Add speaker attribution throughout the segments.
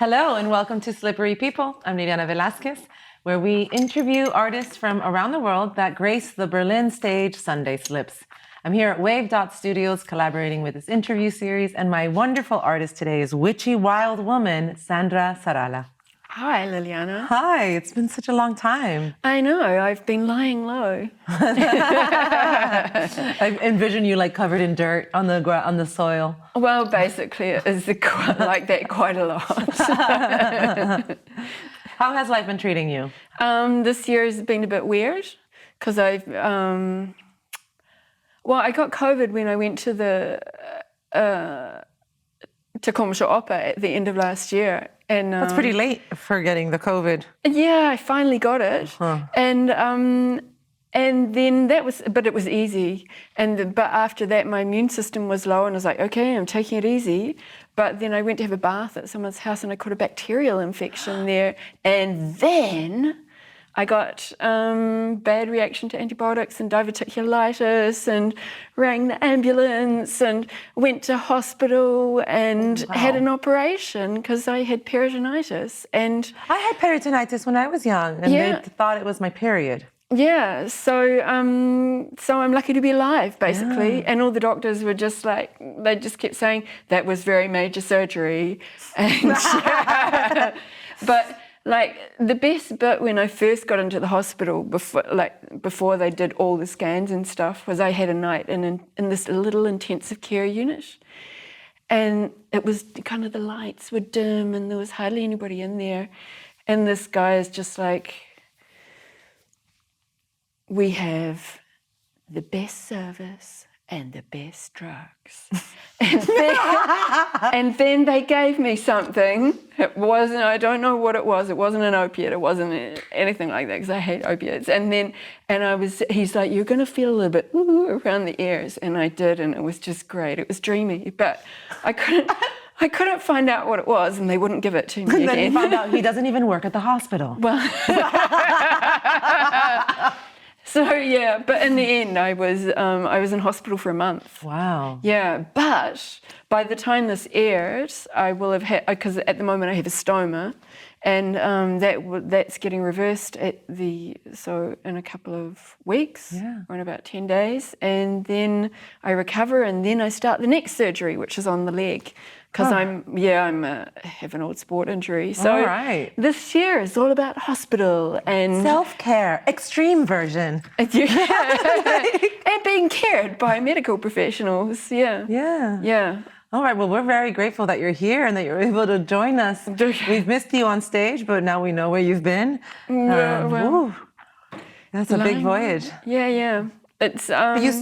Speaker 1: Hello and welcome to Slippery People. I'm Liliana Velasquez, where we interview artists from around the world that grace the Berlin stage Sunday Slips. I'm here at Wave Studios collaborating with this interview series, and my wonderful artist today is witchy wild woman, Sandra Sarala.
Speaker 2: Hi, Liliana.
Speaker 1: Hi, it's been such a long time.
Speaker 2: I know, I've been lying low.
Speaker 1: I envision you like covered in dirt on the soil.
Speaker 2: Well, basically it is like that quite a lot.
Speaker 1: How has life been treating you?
Speaker 2: This year has been a bit weird because I got COVID when I went to the Commercial Opera at the end of last year. And,
Speaker 1: That's pretty late for getting the COVID.
Speaker 2: Yeah, I finally got it. And then but it was easy. But after that, my immune system was low and I was like, okay, I'm taking it easy. But then I went to have a bath at someone's house and I caught a bacterial infection there. And then I got bad reaction to antibiotics and diverticulitis and rang the ambulance and went to hospital and had an operation because I had peritonitis. And
Speaker 1: I had peritonitis when I was young and they thought it was my period.
Speaker 2: Yeah, so I'm lucky to be alive, basically. Yeah. And all the doctors were just like, they just kept saying, that was very major surgery. And but like the best bit when I first got into the hospital before they did all the scans and stuff was I had a night in this little intensive care unit. And it was kind of the lights were dim and there was hardly anybody in there. And this guy is just like, we have the best service and the best drugs. And then they gave me something. It wasn't, I don't know what it was. It wasn't an opiate. It wasn't anything like that because I hate opiates. And he's like, you're going to feel a little bit around the ears. And I did, and it was just great. It was dreamy, but I couldn't find out what it was, and they wouldn't give it to me again.
Speaker 1: Then you found out he doesn't even work at the hospital.
Speaker 2: Well, so yeah, but in the end, I was in hospital for a month.
Speaker 1: Wow.
Speaker 2: Yeah, but by the time this airs, I will have had, because at the moment I have a stoma, and that's getting reversed in a couple of weeks, or in about 10 days, and then I recover, and then I start the next surgery, which is on the leg. Because I have an old sport injury. So this year is all about hospital and
Speaker 1: self-care, extreme version.
Speaker 2: And being cared by medical professionals. Yeah.
Speaker 1: All right, well, we're very grateful that you're here and that you're able to join us. We've missed you on stage, but now we know where you've been. That's a big voyage.
Speaker 2: Yeah. It's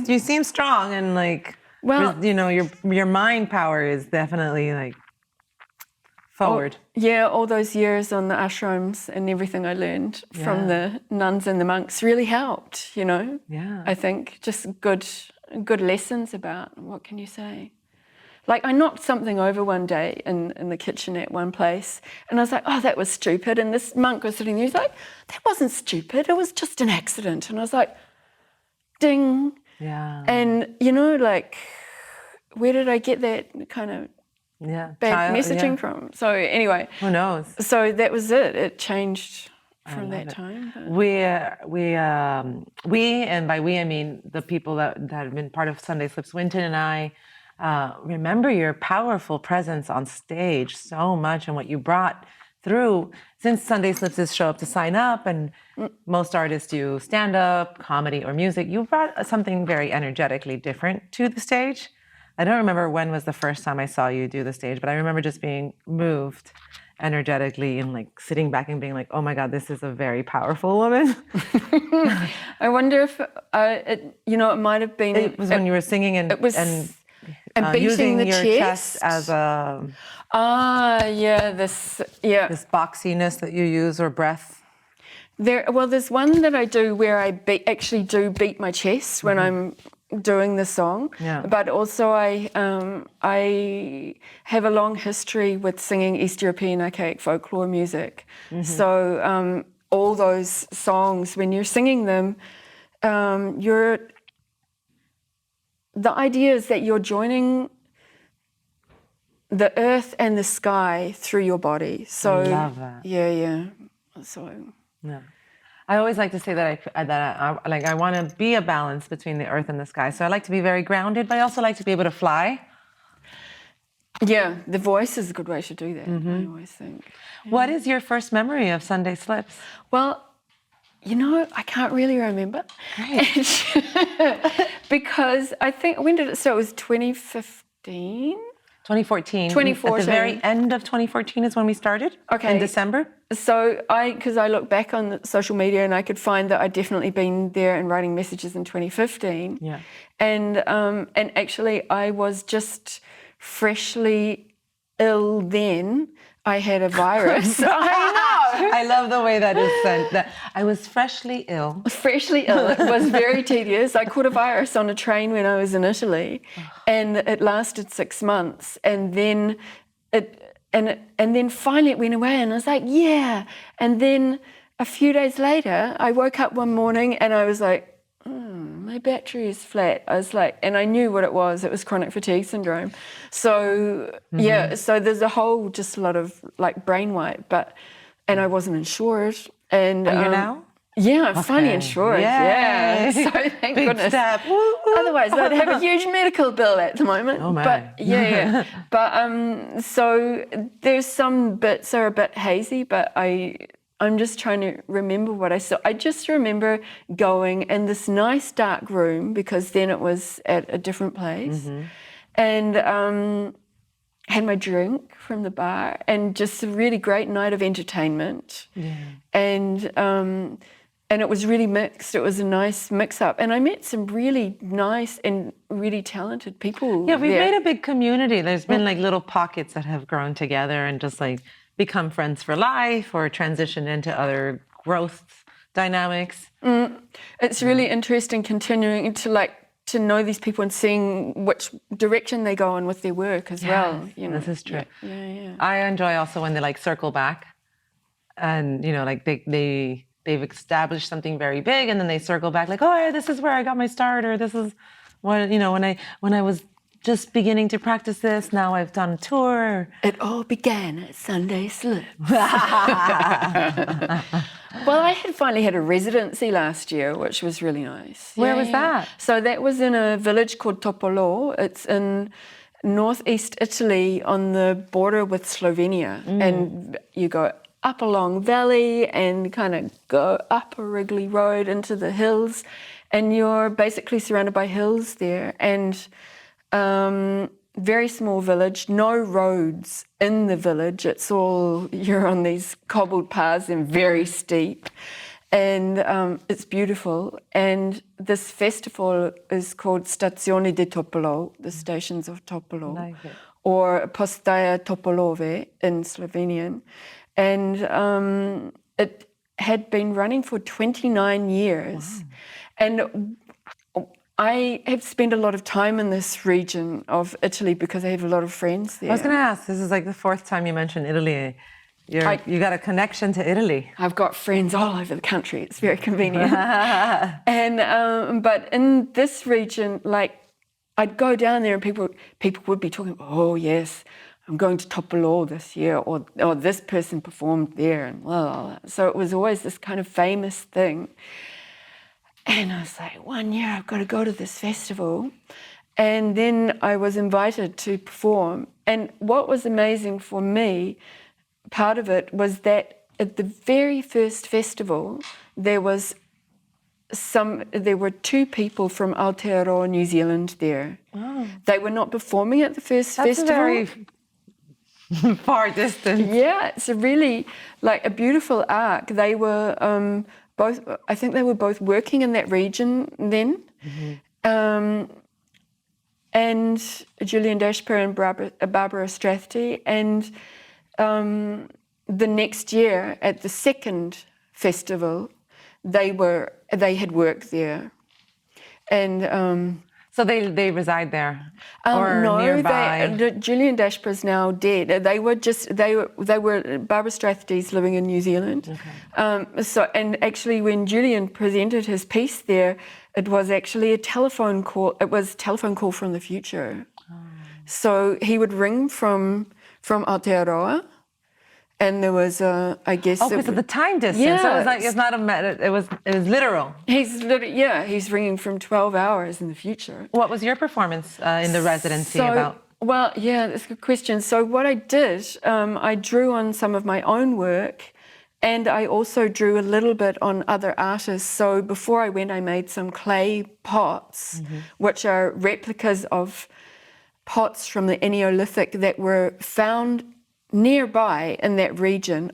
Speaker 1: you seem strong and like, well, you know, your mind power is definitely like forward.
Speaker 2: All those years on the ashrams and everything I learned from the nuns and the monks really helped, you know.
Speaker 1: Yeah.
Speaker 2: I think just good lessons about, what can you say? Like I knocked something over one day in the kitchen at one place and I was like, oh, that was stupid. And this monk was sitting there, he's like, that wasn't stupid, it was just an accident. And I was like, ding.
Speaker 1: Yeah.
Speaker 2: And, you know, like, where did I get that kind of bad messaging from? So anyway.
Speaker 1: Who knows?
Speaker 2: So that was it. It changed from that time.
Speaker 1: We, and by we I mean the people that have been part of Sunday Slips, Winton and I, remember your powerful presence on stage so much and what you brought through. Since Sunday Slips is show up to sign up and most artists do stand-up, comedy, or music, you brought something very energetically different to the stage. I don't remember when was the first time I saw you do the stage, but I remember just being moved energetically and like sitting back and being like, oh my God, this is a very powerful woman.
Speaker 2: I wonder if, it might have been...
Speaker 1: It was when you were singing and
Speaker 2: beating
Speaker 1: using
Speaker 2: the
Speaker 1: your chest as a...
Speaker 2: this
Speaker 1: boxiness that you use, or breath.
Speaker 2: There's one that I do where I actually do beat my chest when I'm doing the song. Yeah. But also I have a long history with singing East European archaic folklore music. Mm-hmm. So all those songs, when you're singing them, the idea is that you're joining the earth and the sky through your body. So
Speaker 1: I love that.
Speaker 2: Yeah. So
Speaker 1: Yeah. I always like to say that I want to be a balance between the earth and the sky. So I like to be very grounded, but I also like to be able to fly.
Speaker 2: yeah, the voice is a good way to do that. I always think.
Speaker 1: What is your first memory of Sunday Slips?
Speaker 2: Well, I can't really remember. Because I think, when did it start? It was 2015?
Speaker 1: 2014.
Speaker 2: 2014.
Speaker 1: At the very end of 2014 is when we started.
Speaker 2: Okay.
Speaker 1: In December.
Speaker 2: So because I look back on the social media and I could find that I'd definitely been there and writing messages in 2015.
Speaker 1: Yeah.
Speaker 2: And actually I was just freshly ill then. I had a virus. I know.
Speaker 1: I love the way that is sent. That I was freshly ill.
Speaker 2: Freshly ill. It was very tedious. I caught a virus on a train when I was in Italy, and it lasted 6 months. And then then finally it went away, and I was like, yeah. And then a few days later, I woke up one morning and I was like, my battery is flat. I was like, and I knew what it was. It was chronic fatigue syndrome. So yeah, so there's a lot of like brain wipe, and I wasn't insured. And
Speaker 1: Are you now?
Speaker 2: Yeah, I'm finally insured.
Speaker 1: Yay.
Speaker 2: Yeah, so thank
Speaker 1: Big
Speaker 2: goodness.
Speaker 1: step. Woo, woo.
Speaker 2: Otherwise, I'd have a huge medical bill at the moment.
Speaker 1: Oh my.
Speaker 2: But yeah. But so there's some bits are a bit hazy, but I'm just trying to remember what I saw. I just remember going in this nice dark room, because then it was at a different place, and had my drink from the bar, and just a really great night of entertainment. Yeah. And it was really mixed. It was a nice mix-up. And I met some really nice and really talented people.
Speaker 1: Yeah, we've made a big community. There's been like little pockets that have grown together and just like become friends for life or transition into other growth dynamics.
Speaker 2: It's really interesting continuing to know these people and seeing which direction they go in with their work as well.
Speaker 1: This is true.
Speaker 2: Yeah.
Speaker 1: I enjoy also when they like circle back, and like they've established something very big, and then they circle back like, oh, yeah, this is where I got my start, or this is what when I was just beginning to practice this. Now I've done a tour.
Speaker 2: It all began at Sunday Slips. Well, I had finally had a residency last year, which was really nice.
Speaker 1: Where was that?
Speaker 2: So that was in a village called Topolo. It's in northeast Italy on the border with Slovenia. And you go up a long valley and kind of go up a wriggly road into the hills. And you're basically surrounded by hills there. And very small village, no roads in the village. It's all, you're on these cobbled paths and very steep. And it's beautiful. And this festival is called Stazione di Topolo, the stations of Topolo,
Speaker 1: like
Speaker 2: or Postaja Topolove in Slovenian. And it had been running for 29 years. Wow. And I have spent a lot of time in this region of Italy because I have a lot of friends there.
Speaker 1: I was going to ask, this is like the fourth time you mentioned Italy. You got a connection to Italy.
Speaker 2: I've got friends all over the country. It's very convenient. And but in this region, like I'd go down there and people would be talking, oh yes, I'm going to Topolo this year, or this person performed there, and blah, blah, blah. So it was always this kind of famous thing. And I was like, one year I've got to go to this festival. And then I was invited to perform. And what was amazing for me, part of it was that at the very first festival, there were two people from Aotearoa New Zealand there. Oh. They were not performing at the first festival.
Speaker 1: That's very far distance.
Speaker 2: Yeah, it's a really like a beautiful arc. They were I think they were both working in that region then. Mm-hmm. And Julian Dashper and Barbara Strathty. And the next year at the second festival, they had worked there. And
Speaker 1: so they reside there or
Speaker 2: no,
Speaker 1: nearby?
Speaker 2: Julian Dashper is now dead. They were Barbara Strathty's living in New Zealand. Okay. And actually when Julian presented his piece there, it was actually a telephone call. It was a telephone call from the future. Oh. So he would ring from Aotearoa, and there was I guess.
Speaker 1: Oh, because of the time distance. So it was like, it's not it was literal.
Speaker 2: He's ringing from 12 hours in the future.
Speaker 1: What was your performance in the residency about?
Speaker 2: Well, yeah, that's a good question. So what I did, I drew on some of my own work, and I also drew a little bit on other artists. So before I went, I made some clay pots, which are replicas of pots from the Neolithic that were found nearby in that region.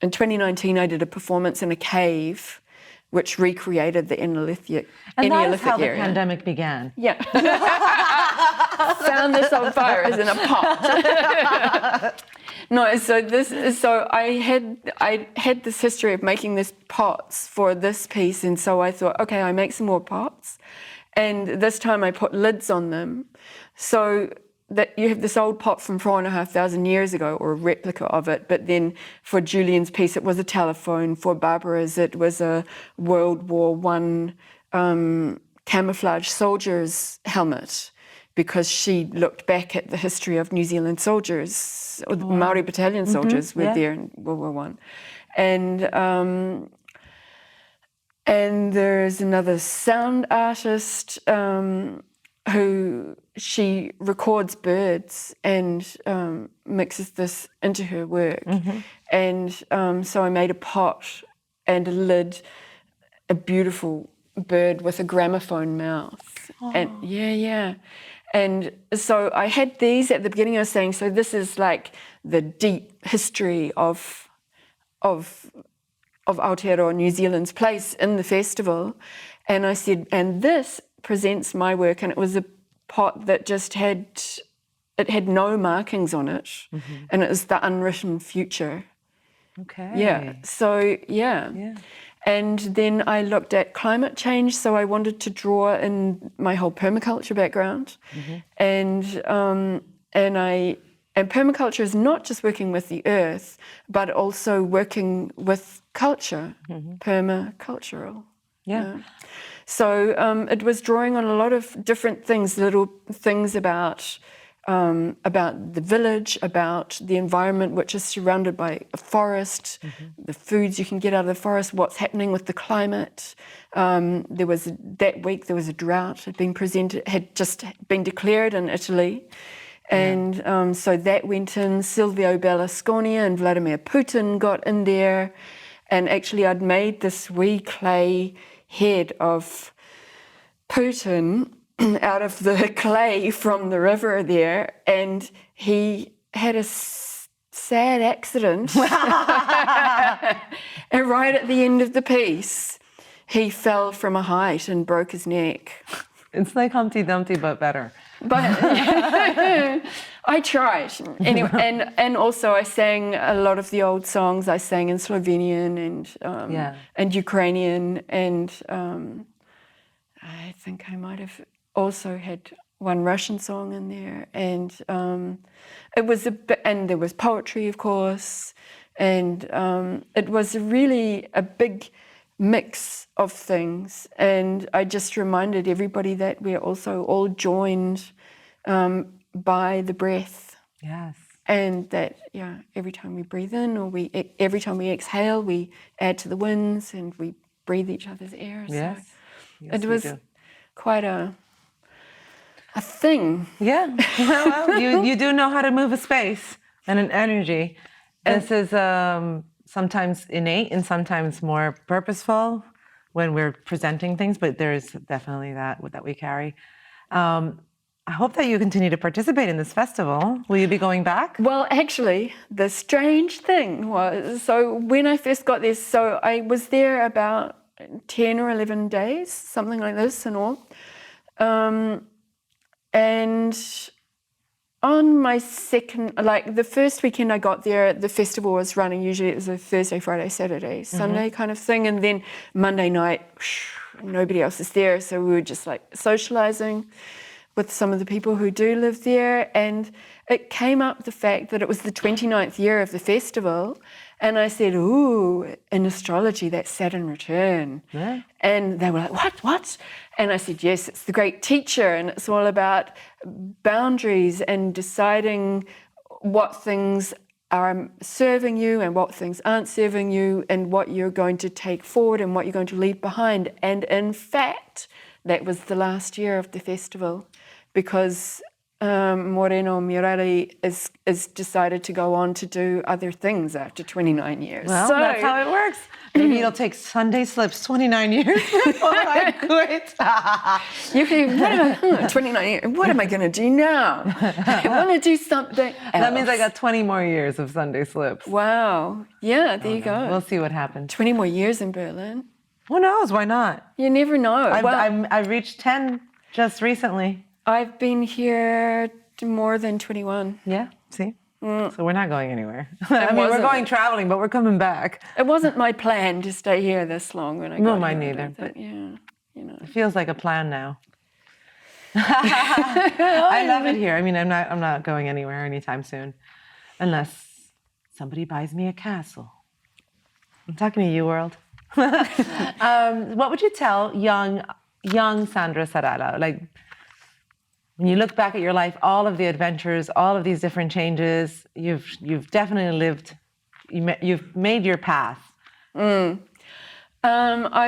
Speaker 2: In 2019, I did a performance in a cave, which recreated the Neolithic
Speaker 1: And that is how
Speaker 2: area.
Speaker 1: the pandemic began.
Speaker 2: Yeah. Found this old virus in a pot. No, so I had this history of making these pots for this piece, and so I thought, okay, I make some more pots, and this time I put lids on them, so that you have this old pot from 4,500 years ago, or a replica of it, but then for Julian's piece it was a telephone, for Barbara's it was a World War I camouflage soldier's helmet, because she looked back at the history of New Zealand soldiers, or the Māori battalion soldiers were there in World War I. And there's another sound artist who she records birds and mixes this into her work. And so I made a pot and a lid, a beautiful bird with a gramophone mouth. And and so I had these at the beginning. I was saying, so this is like the deep history of Aotearoa New Zealand's place in the festival. And I said, and this presents my work, and it was a pot that just had no markings on it, and it was the unwritten future.
Speaker 1: Okay.
Speaker 2: Yeah. So and then I looked at climate change, so I wanted to draw in my whole permaculture background, and permaculture is not just working with the earth, but also working with culture, permacultural.
Speaker 1: Yeah.
Speaker 2: So it was drawing on a lot of different things, little things about the village, about the environment, which is surrounded by a forest, the foods you can get out of the forest, what's happening with the climate. That week there was a drought had just been declared in Italy. And so that went in. Silvio Berlusconi and Vladimir Putin got in there. And actually I'd made this wee clay head of Putin out of the clay from the river there, and he had a sad accident. And right at the end of the piece, he fell from a height and broke his neck.
Speaker 1: It's like Humpty Dumpty, but better.
Speaker 2: But I tried. Anyway, and also I sang a lot of the old songs. I sang in Slovenian and Ukrainian, and I think I might have also had one Russian song in there, and it was and there was poetry, of course, and it was really a big mix of things. And I just reminded everybody that we're also all joined by the breath.
Speaker 1: Yes.
Speaker 2: And that every time we breathe in, or every time we exhale, we add to the winds and we breathe each other's air.
Speaker 1: Yes.
Speaker 2: So
Speaker 1: Yes,
Speaker 2: it was quite a thing.
Speaker 1: Yeah. Well, you do know how to move a space and an energy. This is sometimes innate and sometimes more purposeful when we're presenting things, but there's definitely that we carry. I hope that you continue to participate in this festival. Will you be going back?
Speaker 2: Well, actually, the strange thing was, so when I first got there, so I was there about 10 or 11 days, something like this in all. And on my second, like the first weekend I got there, the festival was running. Usually it was a Thursday, Friday, Saturday, Sunday kind of thing. And then Monday night, nobody else is there. So we were just like socializing with some of the people who do live there, and it came up the fact that it was the 29th year of the festival, and I said, ooh, in astrology, that's Saturn return.
Speaker 1: Yeah.
Speaker 2: And they were like, what? And I said, yes, it's the great teacher, and it's all about boundaries and deciding what things are serving you and what things aren't serving you, and what you're going to take forward and what you're going to leave behind. And in fact, that was the last year of the festival, because Moreno Murari is decided to go on to do other things after 29 years.
Speaker 1: Well,
Speaker 2: so,
Speaker 1: that's how it works. Maybe it'll take Sunday Slips 29 years before I quit.
Speaker 2: you can, 29 years, what am I going to do now? I want to do something else.
Speaker 1: That means I got 20 more years of Sunday Slips.
Speaker 2: Wow. Yeah, there you go.
Speaker 1: We'll see what happens.
Speaker 2: 20 more years in Berlin.
Speaker 1: Who knows? Why not?
Speaker 2: You never know.
Speaker 1: I've reached 10 just recently.
Speaker 2: I've been here more than 21.
Speaker 1: Yeah, see? So we're not going anywhere. I mean, we're going traveling, but we're coming back.
Speaker 2: It wasn't my plan to stay here this long when I got
Speaker 1: No,
Speaker 2: here.
Speaker 1: mine neither. But
Speaker 2: yeah, you know.
Speaker 1: it feels like a plan now. I love it here. I mean, I'm not going anywhere anytime soon, unless somebody buys me a castle. I'm talking to you, world. What would you tell young Sandra Sarala? Like, when you look back at your life, all of the adventures, all of these different changes, you've definitely lived. You've made your path.
Speaker 2: I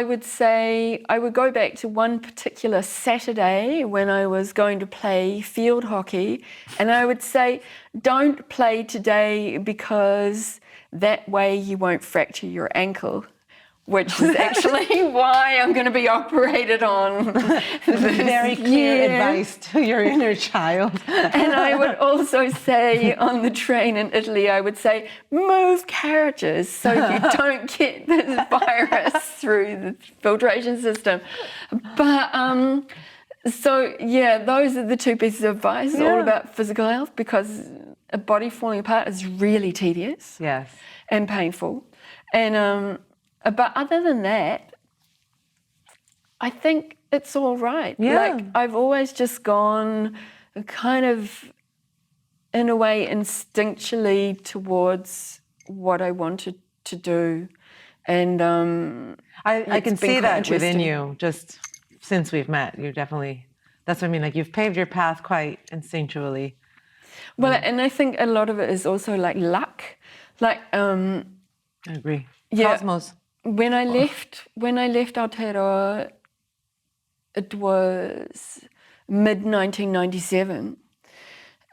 Speaker 2: would say I would go back to one particular Saturday when I was going to play field hockey, and I would say, don't play today because that way you won't fracture your ankle, which is actually why I'm going to be operated on.
Speaker 1: Very clear advice to your inner child.
Speaker 2: And I would also say on the train in Italy, I would say, move carriages so you don't get this virus through the filtration system. But so, yeah, those are the two pieces of advice, all about physical health, because a body falling apart is really tedious.
Speaker 1: Yes.
Speaker 2: And painful. And but other than that, I think it's all right.
Speaker 1: Yeah.
Speaker 2: Like, I've always just gone kind of, in a way, instinctually towards what I wanted to do. And
Speaker 1: I can see that within you just since we've met. You're definitely, that's what I mean, like you've paved your path quite instinctually.
Speaker 2: Well, and I think a lot of it is also like luck. Like,
Speaker 1: I agree.
Speaker 2: Yeah.
Speaker 1: Cosmos.
Speaker 2: When I left Aotearoa, it was mid-1997,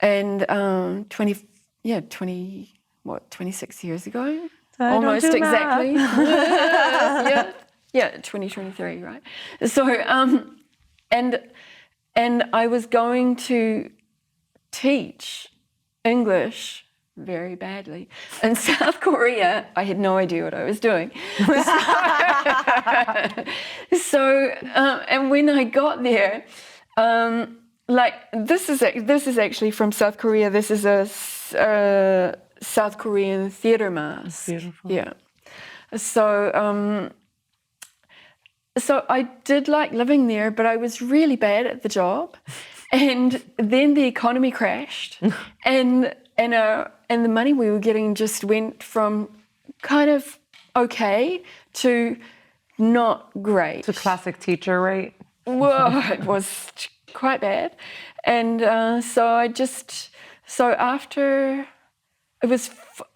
Speaker 2: and 26 years ago? Almost exactly. Yeah, 2023, right? So, and I was going to teach English very badly. In South Korea, I had no idea what I was doing. And when I got there, like this is actually from South Korea. This is a South Korean theater mask.
Speaker 1: Beautiful.
Speaker 2: Yeah. So I did like living there, but I was really bad at the job. And then the economy crashed, and the money we were getting just went from kind of okay to not great.
Speaker 1: To classic teacher rate.
Speaker 2: Well, it was quite bad. And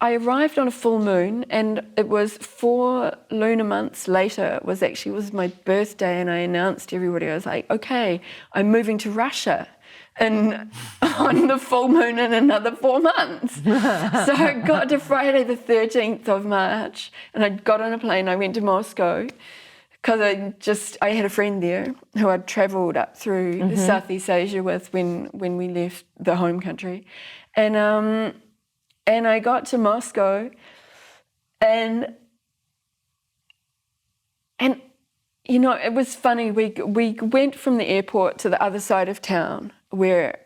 Speaker 2: I arrived on a full moon, and it was 4 lunar months later. It was my birthday, and I announced to everybody, I was like, okay, I'm moving to Russia. And on the full moon in another 4 months. So I got to Friday the 13th of March, and I got on a plane. I went to Moscow because I had a friend there who I'd travelled up through Southeast Asia with when we left the home country. And I got to Moscow, and you know, it was funny. We went from the airport to the other side of town where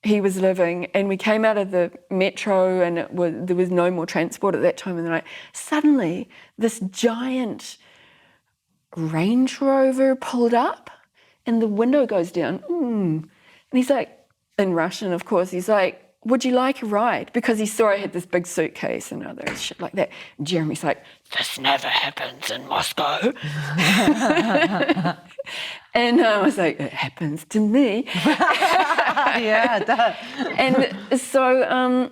Speaker 2: he was living, and we came out of the metro, and there was no more transport at that time of the night. Suddenly, this giant Range Rover pulled up, and the window goes down. And he's like, in Russian, of course. He's like, would you like a ride? Because he saw I had this big suitcase and other shit like that. And Jeremy's like, this never happens in Moscow. And I was like, it happens to me.
Speaker 1: Yeah, it does.
Speaker 2: And so,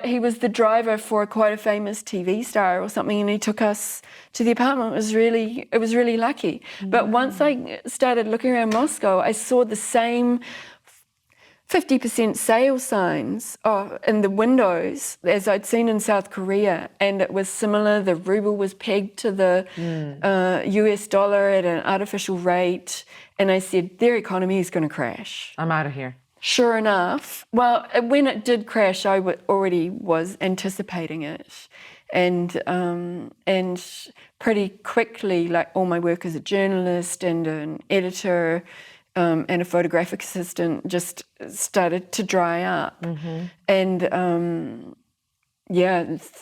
Speaker 2: he was the driver for quite a famous TV star or something, and he took us to the apartment. It was really lucky. But once I started looking around Moscow, I saw the same 50% sale signs in the windows as I'd seen in South Korea, and it was similar. The ruble was pegged to the US dollar at an artificial rate, and I said, their economy is going to crash.
Speaker 1: I'm out of here.
Speaker 2: Sure enough, well, when it did crash, I already was anticipating it, and pretty quickly, like all my work as a journalist and an editor and a photographic assistant just started to dry up. And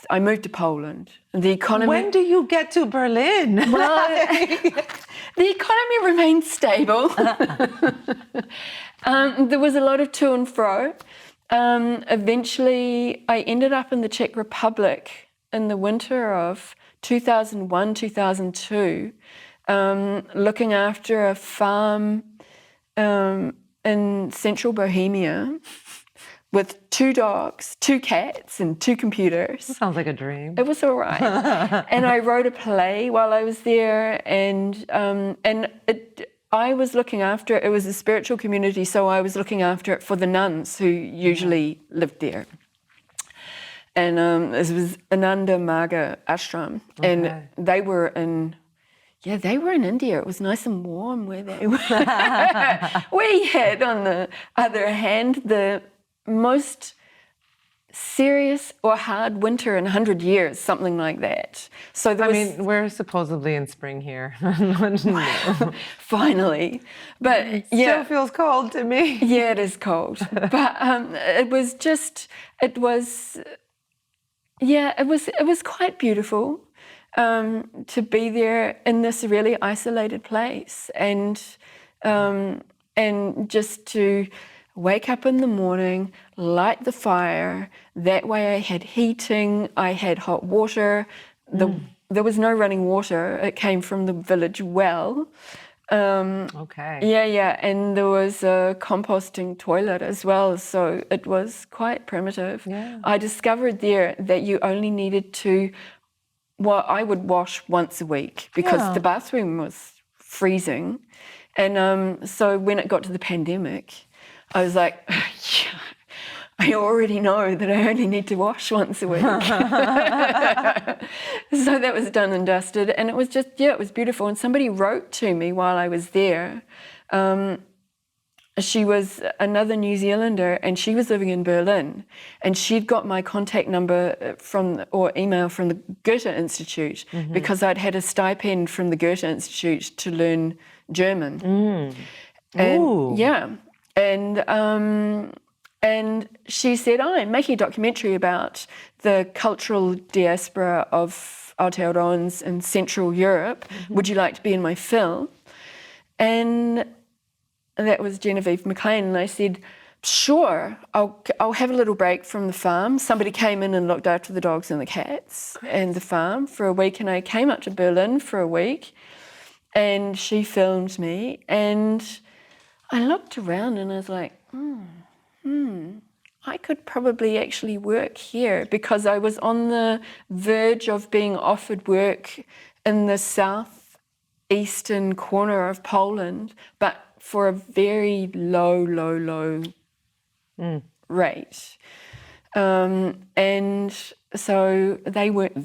Speaker 2: I moved to Poland. The economy.
Speaker 1: When do you get to Berlin?
Speaker 2: Well, the economy remained stable. There was a lot of to and fro. Eventually, I ended up in the Czech Republic in the winter of 2001, 2002, looking after a farm in central Bohemia with 2 dogs, 2 cats, and 2 computers.
Speaker 1: That sounds like a dream.
Speaker 2: It was all right. And I wrote a play while I was there, I was looking after it. It was a spiritual community, so I was looking after it for the nuns who usually lived there. And this was Ananda Marga Ashram, and they were in India. It was nice and warm where they were. We had, on the other hand, the most serious or hard winter in 100 years, something like that. So
Speaker 1: we're supposedly in spring here.
Speaker 2: Finally. But
Speaker 1: it still feels cold to me.
Speaker 2: Yeah, it is cold. But it was quite beautiful to be there in this really isolated place, and just to wake up in the morning, light the fire. That way I had heating, I had hot water. There was no running water. It came from the village well. Yeah, and there was a composting toilet as well, so it was quite primitive.
Speaker 1: Yeah.
Speaker 2: I discovered there that you only needed to, I would wash once a week because the bathroom was freezing. And so when it got to the pandemic, I was like, I already know that I only need to wash once a week. So that was done and dusted. And it was just, it was beautiful. And somebody wrote to me while I was there. She was another New Zealander, and she was living in Berlin. And she'd got my contact number or email from the Goethe Institute, because I'd had a stipend from the Goethe Institute to learn German. And she said, I'm making a documentary about the cultural diaspora of Aotearoans in Central Europe. Would you like to be in my film? And that was Genevieve McLean. And I said, sure, I'll have a little break from the farm. Somebody came in and looked after the dogs and the cats and the farm for a week. And I came up to Berlin for a week, and she filmed me. And I looked around and I was like, I could probably actually work here, because I was on the verge of being offered work in the southeastern corner of Poland, but for a very low rate. And so they weren't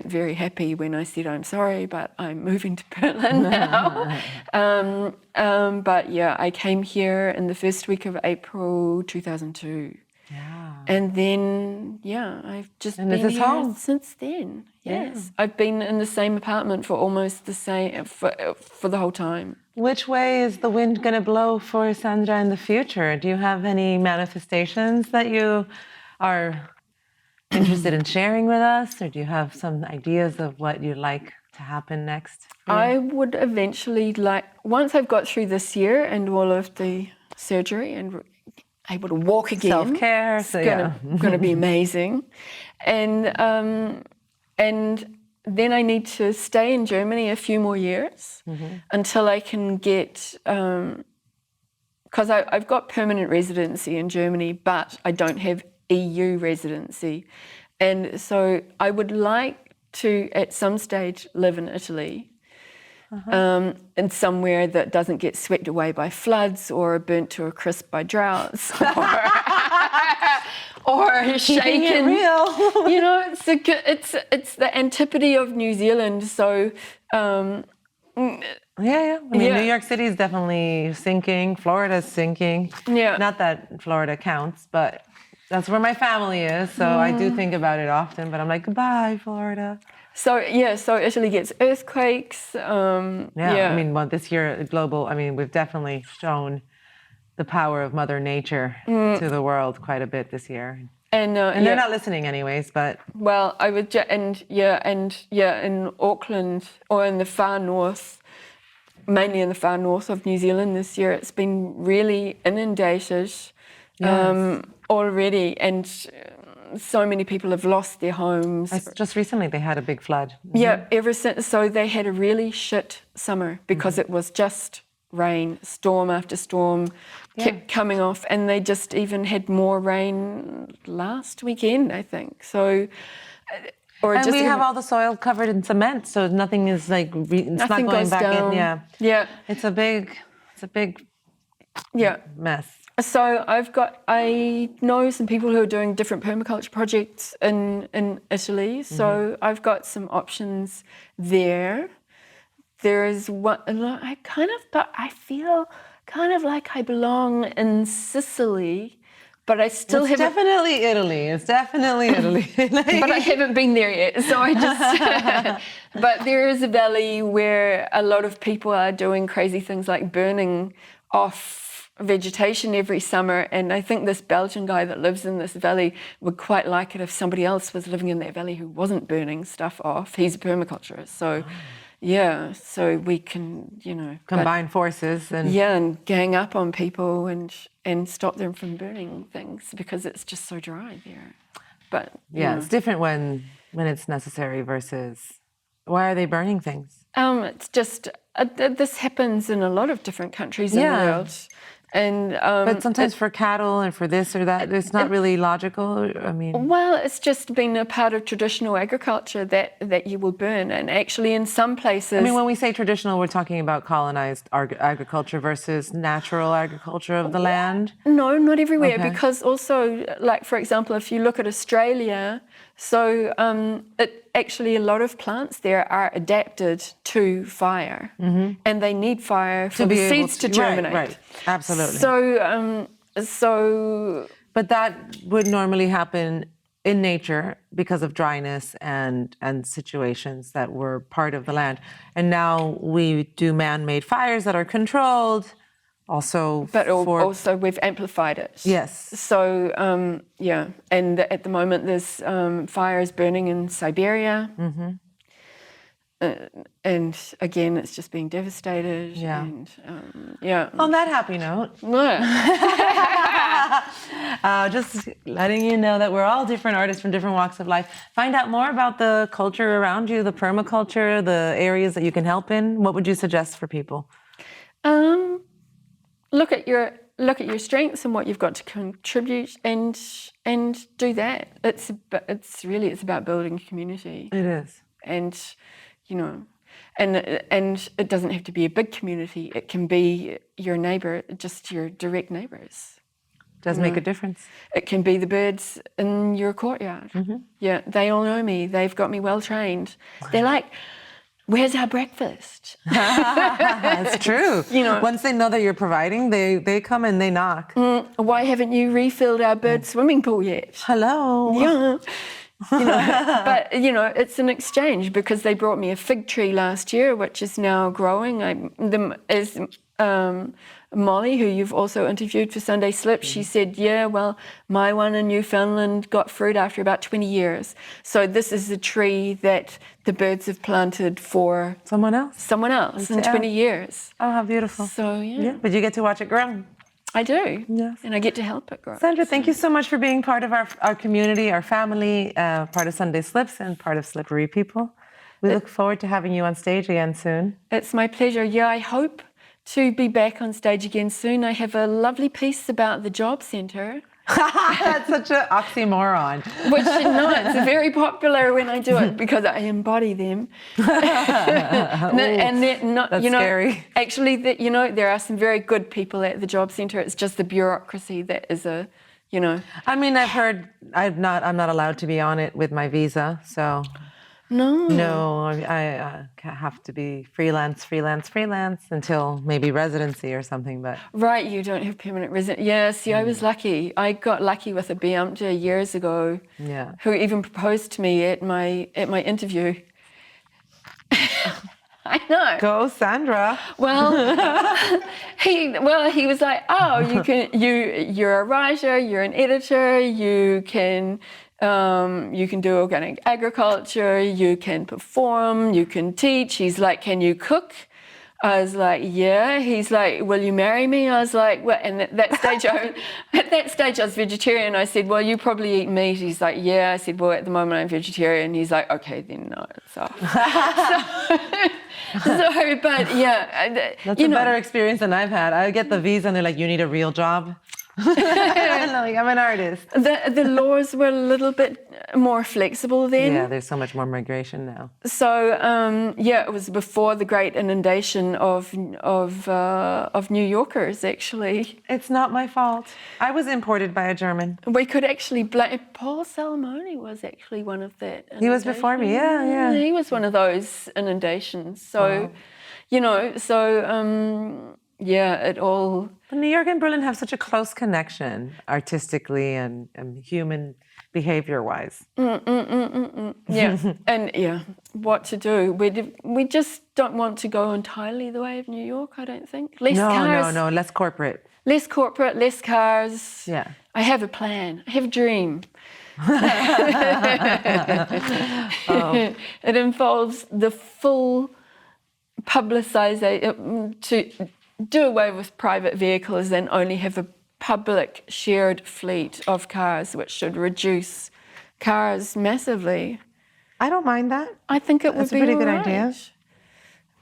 Speaker 2: very happy when I said, I'm sorry, but I'm moving to Berlin now. But yeah, I came here in the first week of April 2002.
Speaker 1: Yeah.
Speaker 2: And then, I've just been here
Speaker 1: home
Speaker 2: since then. Yes. I've been in the same apartment for almost the same, for the whole time.
Speaker 1: Which way is the wind going to blow for Sandra in the future? Do you have any manifestations that you are interested in sharing with us, or do you have some ideas of what you'd like to happen next?
Speaker 2: I would eventually once I've got through this year and all of the surgery and able to walk again.
Speaker 1: Self-care,
Speaker 2: It's going to be amazing. And then I need to stay in Germany a few more years until I can get, because I've got permanent residency in Germany, but I don't have EU residency. And so I would like to, at some stage, live in Italy. In somewhere that doesn't get swept away by floods or burnt to a crisp by droughts or shaken.
Speaker 1: Real.
Speaker 2: You know, it's the antipode of New Zealand. So
Speaker 1: Yeah. I mean, New York City is definitely sinking. Florida's sinking.
Speaker 2: Yeah.
Speaker 1: Not that Florida counts, but that's where my family is. So I do think about it often. But I'm like, goodbye, Florida.
Speaker 2: So Italy gets earthquakes.
Speaker 1: I mean, well, this year, we've definitely shown the power of Mother Nature to the world quite a bit this year. And they're not listening anyways, but...
Speaker 2: Well, I would, in Auckland or in the far north, mainly in the far north of New Zealand this year, it's been really inundated already, and so many people have lost their homes.
Speaker 1: Just recently they had a big flood.
Speaker 2: Yeah, ever since. So they had a really shit summer because it was just rain, storm after storm, kept coming off, and they just even had more rain last weekend, I think. So,
Speaker 1: and we have all the soil covered in cement, so nothing is like it's not going back
Speaker 2: down.
Speaker 1: in.
Speaker 2: Yeah.
Speaker 1: It's a big mess.
Speaker 2: So I know some people who are doing different permaculture projects in Italy. So I've got some options there. There is one, but I feel kind of like I belong in Sicily, but I still haven't.
Speaker 1: Definitely Italy. It's definitely Italy.
Speaker 2: But I haven't been there yet. So I just. But there is a valley where a lot of people are doing crazy things like burning off vegetation every summer, and I think this Belgian guy that lives in this valley would quite like it if somebody else was living in that valley who wasn't burning stuff off. He's a permaculturist, so so we can,
Speaker 1: combine forces and
Speaker 2: and gang up on people and stop them from burning things because it's just so dry there. But
Speaker 1: it's different when it's necessary versus why are they burning things?
Speaker 2: It's just this happens in a lot of different countries in the world. And
Speaker 1: but sometimes for cattle and for this or that, it's not really logical. I mean,
Speaker 2: well, it's just been a part of traditional agriculture that you will burn, and actually in some places.
Speaker 1: I mean, when we say traditional, we're talking about colonized agriculture versus natural agriculture of the land.
Speaker 2: No, not everywhere, because also, like for example, if you look at Australia, so actually a lot of plants there are adapted to fire, and they need fire for the seeds to germinate.
Speaker 1: Right, absolutely.
Speaker 2: So,
Speaker 1: but that would normally happen in nature because of dryness and situations that were part of the land, and now we do man-made fires that are controlled. Also,
Speaker 2: also we've amplified it.
Speaker 1: Yes.
Speaker 2: So and at the moment there's fires burning in Siberia, and again it's just being devastated.
Speaker 1: Yeah.
Speaker 2: And,
Speaker 1: On that happy note, just letting you know that we're all different artists from different walks of life. Find out more about the culture around you, the permaculture, the areas that you can help in. What would you suggest for people?
Speaker 2: Look at your strengths and what you've got to contribute, and do that. It's about building community.
Speaker 1: It is,
Speaker 2: and and it doesn't have to be a big community. It can be your neighbour, just your direct neighbours.
Speaker 1: Does make a difference.
Speaker 2: It can be the birds in your courtyard. Yeah, they all know me. They've got me well trained. They're like, where's our breakfast?
Speaker 1: That's true. Once they know that you're providing, they come and they knock.
Speaker 2: Why haven't you refilled our bird swimming pool yet?
Speaker 1: Hello.
Speaker 2: Yeah. But it's an exchange, because they brought me a fig tree last year, which is now growing. Molly, who you've also interviewed for Sunday Slip, she said, my one in Newfoundland got fruit after about 20 years. So this is a tree that the birds have planted for someone else in 20 years.
Speaker 1: Oh, how beautiful.
Speaker 2: So,
Speaker 1: But you get to watch it grow.
Speaker 2: I do.
Speaker 1: Yes.
Speaker 2: And I get to help it grow.
Speaker 1: Sandra, thank you so much for being part of our community, our family, part of Sunday Slips and part of Slippery People. We look forward to having you on stage again soon.
Speaker 2: It's my pleasure. Yeah, I hope to be back on stage again soon. I have a lovely piece about the job centre.
Speaker 1: That's such an oxymoron.
Speaker 2: Which, no, it's very popular when I do it because I embody them. And they're not,
Speaker 1: that's scary.
Speaker 2: Actually, there are some very good people at the job centre. It's just the bureaucracy that is
Speaker 1: I mean, I've heard I'm not allowed to be on it with my visa, so. No, I have to be freelance until maybe residency or something. But
Speaker 2: right, you don't have permanent residence. Yeah, see, I was lucky. I got lucky with a Beamte years ago.
Speaker 1: Yeah. Who
Speaker 2: even proposed to me at my interview. I know.
Speaker 1: Go, Sandra.
Speaker 2: Well, he was like, oh, you're a writer, you're an editor, you can do organic agriculture, you can perform, you can teach. He's like, can you cook? I was like, yeah. He's like, will you marry me? I was like, well, and at that stage I was vegetarian. I said, well, you probably eat meat. He's like, yeah. I said, well, at the moment I'm vegetarian. He's like, okay, then no. But yeah.
Speaker 1: That's a better experience than I've had. I get the visa and they're like, you need a real job. Like, I'm an artist.
Speaker 2: The laws were a little bit more flexible then.
Speaker 1: Yeah, there's so much more migration now.
Speaker 2: So it was before the great inundation of New Yorkers. Actually,
Speaker 1: it's not my fault. I was imported by a German.
Speaker 2: We could actually blame Paul Salamone. Was actually one of that.
Speaker 1: He was before me. Yeah.
Speaker 2: He was one of those inundations. So, it all.
Speaker 1: But New York and Berlin have such a close connection, artistically and human behavior-wise.
Speaker 2: Yeah, and what to do? We just don't want to go entirely the way of New York. I don't think. Less cars.
Speaker 1: No, less corporate.
Speaker 2: Less corporate, less cars.
Speaker 1: Yeah.
Speaker 2: I have a plan. I have a dream. It involves the full publicization to do away with private vehicles and only have a public shared fleet of cars, which should reduce cars massively.
Speaker 1: I don't mind that.
Speaker 2: I think it would be
Speaker 1: a pretty good idea.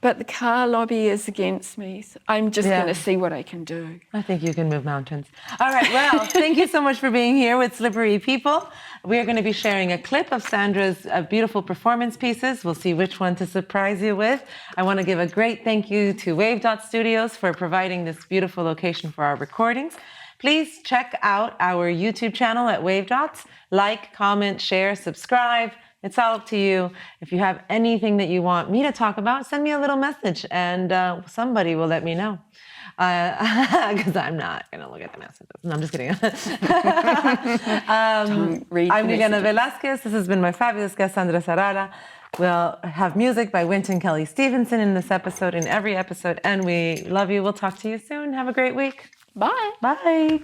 Speaker 2: But the car lobby is against me. So I'm just going to see what I can do.
Speaker 1: I think you can move mountains. All right, well, thank you so much for being here with Slippery People. We are going to be sharing a clip of Sandra's beautiful performance pieces. We'll see which one to surprise you with. I want to give a great thank you to Wave Dot Studios for providing this beautiful location for our recordings. Please check out our YouTube channel at Wave Dots. Like, comment, share, subscribe. It's all up to you. If you have anything that you want me to talk about, send me a little message and somebody will let me know. Because I'm not going to look at the messages. No, I'm just kidding. I'm Milena Velasquez. This has been my fabulous guest, Sandra Sarala. We'll have music by Wynton Kelly Stevenson in this episode, in every episode. And we love you. We'll talk to you soon. Have a great week.
Speaker 2: Bye.
Speaker 1: Bye.